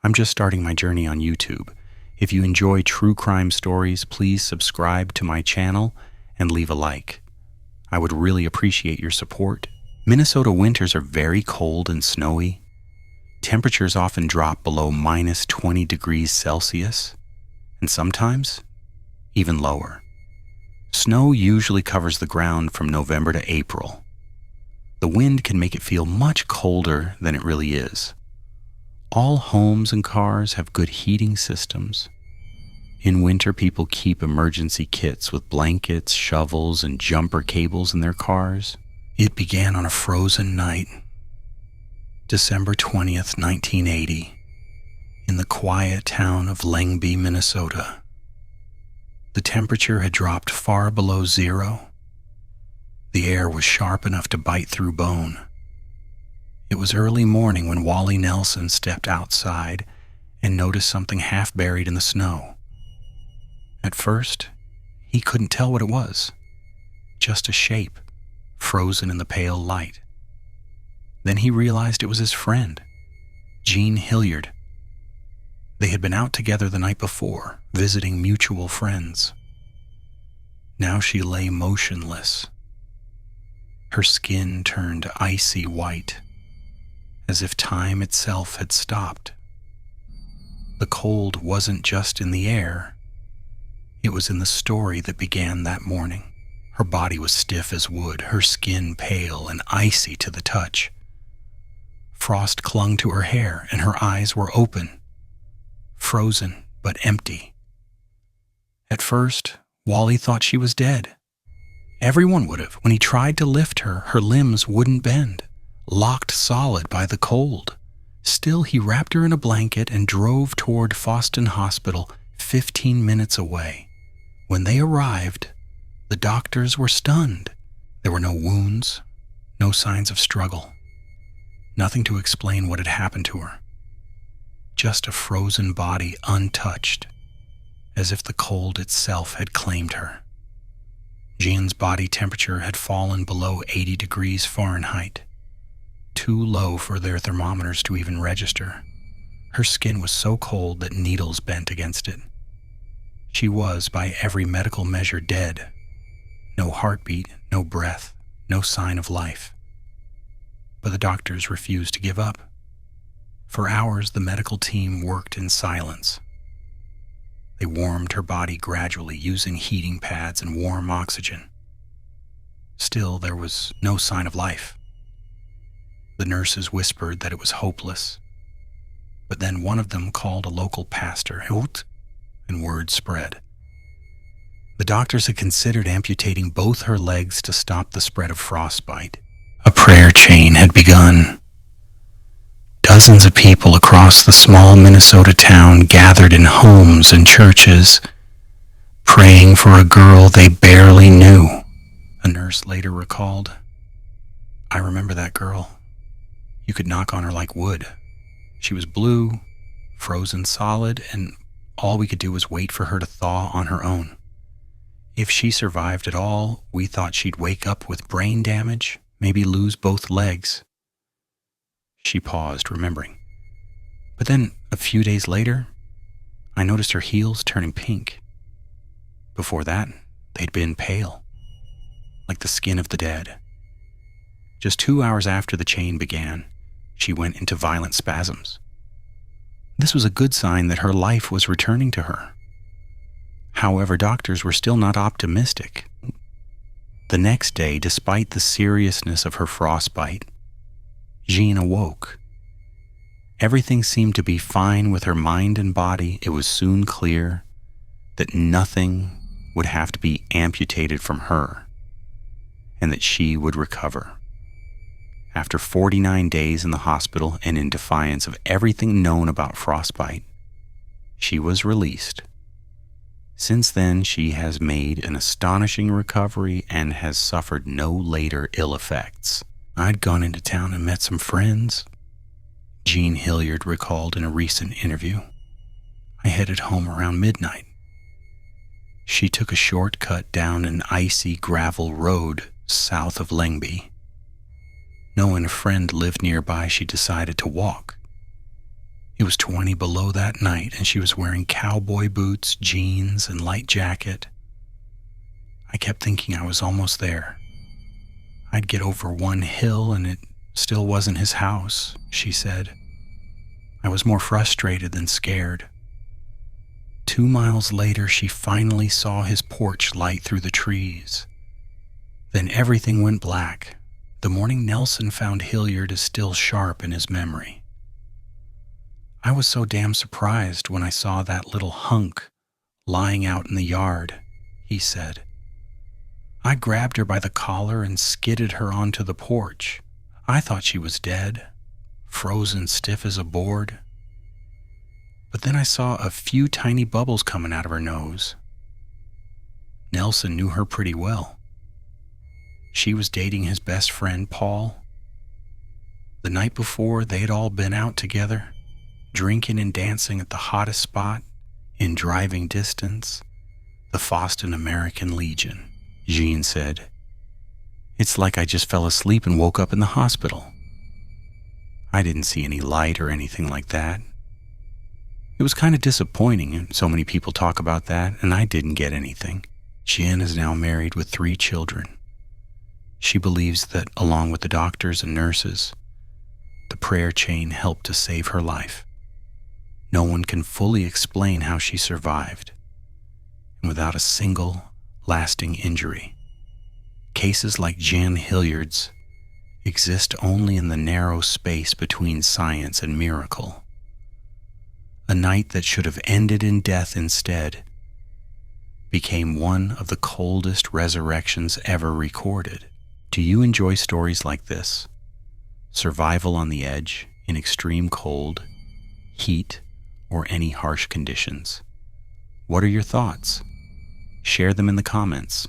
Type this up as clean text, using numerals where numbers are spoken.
I'm just starting my journey on YouTube. If you enjoy true crime stories, please subscribe to my channel and leave a like. I would really appreciate your support. Minnesota winters are very cold and snowy. Temperatures often drop below minus 20 degrees Celsius, and sometimes even lower. Snow usually covers the ground from November to April. The wind can make it feel much colder than it really is. All homes and cars have good heating systems. In winter, people keep emergency kits with blankets, shovels, and jumper cables in their cars. It began on a frozen night, December 20th, 1980, in the quiet town of Lyngby, Minnesota. The temperature had dropped far below zero. The air was sharp enough to bite through bone. It was early morning when Wally Nelson stepped outside and noticed something half buried in the snow. At first, he couldn't tell what it was. Just a shape, frozen in the pale light. Then he realized it was his friend, Jean Hilliard. They had been out together the night before, visiting mutual friends. Now she lay motionless. Her skin turned icy white, as if time itself had stopped. The cold wasn't just in the air. It was in the story that began that morning. Her body was stiff as wood, her skin pale and icy to the touch. Frost clung to her hair, and her eyes were open, frozen but empty. At first, Wally thought she was dead. Everyone would have. When he tried to lift her, her limbs wouldn't bend, locked solid by the cold. Still, he wrapped her in a blanket and drove toward Foston Hospital, 15 minutes away. When they arrived, the doctors were stunned. There were no wounds, no signs of struggle, nothing to explain what had happened to her. Just a frozen body untouched, as if the cold itself had claimed her. Jean's body temperature had fallen below 80 degrees Fahrenheit, too low for their thermometers to even register. Her skin was so cold that needles bent against it. She was, by every medical measure, dead. No heartbeat, no breath, no sign of life. But the doctors refused to give up. For hours, the medical team worked in silence. They warmed her body gradually, using heating pads and warm oxygen. Still, there was no sign of life. The nurses whispered that it was hopeless. But then one of them called a local pastor, and word spread. The doctors had considered amputating both her legs to stop the spread of frostbite. A prayer chain had begun. Dozens of people across the small Minnesota town gathered in homes and churches, praying for a girl they barely knew. A nurse later recalled, "I remember that girl. You could knock on her like wood. She was blue, frozen solid, and all we could do was wait for her to thaw on her own. If she survived at all, we thought she'd wake up with brain damage, maybe lose both legs." She paused, remembering. But then, a few days later, I noticed her heels turning pink. Before that, they'd been pale, like the skin of the dead. Just 2 hours after the chain began, she went into violent spasms. This was a good sign that her life was returning to her. However, doctors were still not optimistic. The next day, despite the seriousness of her frostbite, Jean awoke. Everything seemed to be fine with her mind and body. It was soon clear that nothing would have to be amputated from her, and that she would recover. After 49 days in the hospital and in defiance of everything known about frostbite, she was released. Since then, she has made an astonishing recovery and has suffered no later ill effects. "I'd gone into town and met some friends," Jean Hilliard recalled in a recent interview. "I headed home around midnight." She took a shortcut down an icy gravel road south of Lyngby. Knowing a friend lived nearby, she decided to walk. It was 20 below that night, and she was wearing cowboy boots, jeans, and light jacket. I kept thinking I was almost there. I'd get over one hill and it still wasn't his house, she said. I was more frustrated than scared. 2 miles later, she finally saw his porch light through the trees. Then everything went black. The morning Nelson found Hilliard is still sharp in his memory. I was so damn surprised when I saw that little hunk lying out in the yard, he said. I grabbed her by the collar and skidded her onto the porch. I thought she was dead, frozen stiff as a board. But then I saw a few tiny bubbles coming out of her nose. Nelson knew her pretty well. She was dating his best friend, Paul. The night before, they'd all been out together, drinking and dancing at the hottest spot in driving distance, the Foston American Legion, Jean said. It's like I just fell asleep and woke up in the hospital. I didn't see any light or anything like that. It was kind of disappointing, and so many people talk about that, and I didn't get anything. Jean is now married with 3 children. She believes that, along with the doctors and nurses, the prayer chain helped to save her life. No one can fully explain how she survived, and without a single lasting injury. Cases like Jan Hilliard's exist only in the narrow space between science and miracle. A night that should have ended in death instead became one of the coldest resurrections ever recorded. Do you enjoy stories like this? Survival on the edge, in extreme cold, heat, or any harsh conditions. What are your thoughts? Share them in the comments.